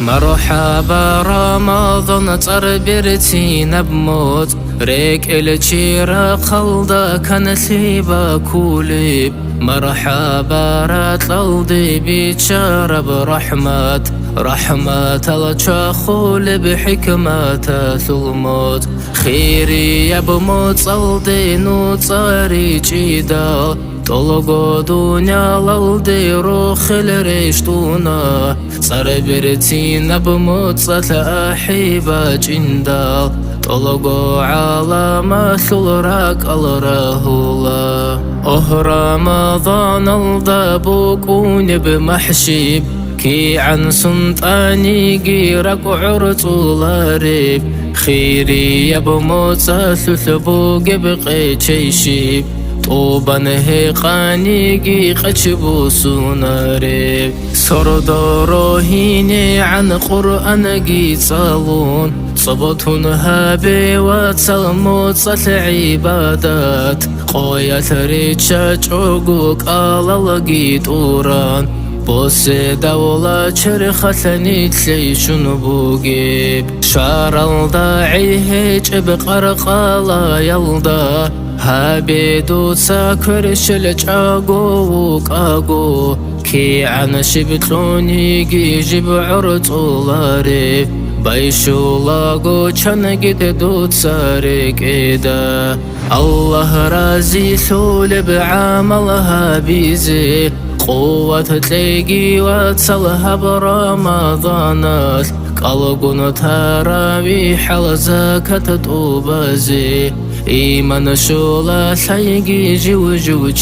مرحبا رمضان تربرتينا بموت ريك الشيرة خلدا كان ثيبا كوليب مرحبا راتلودي بيتشار برحمات رحمات الشاخول بحكمات ثلموت خيري يا بموت صلدي نوصاري جيدا طلقو دنيا للدي روخ الريشتونا صار برتينا بموت صلاة أحيبا جندا طلقو على مثل راك الرهولا رمضان الضبوكون بمحشيب كي عن سنطاني قيرك عرطو لاريب خيري يا بموت ثلثبو قبقي تشيشيب طوبا هيقاني قيقشبو سوناريب سردارو هيني عن قرآن قيصالون صبتون هابي واتسلموت صل عبادات قوية ريتشا چوغوك آلالقيت أوران بوس دولة شرخة تليشن بوغيب شار الداعي هيج بقرقالا يلدا هابيدو تساكرش لجاغوك آغو كي عن شبتلوني جيجب عرطو لاري بايشو لاغو چنگد دو تسارك إيدا الله رازي ثول بعملها بيزي قوة تلاقي واتسلها برمضانات قلقون تراويح لزكاة توبازي إيمان شولا تلاقي جو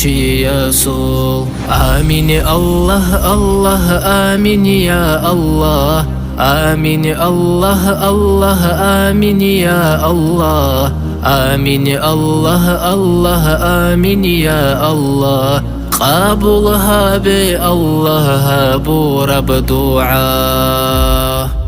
ياسول آمين الله الله آمين يا الله آمين الله الله آمين يا الله آمين الله الله آمين يا الله قبولها بالله بو رب دعاء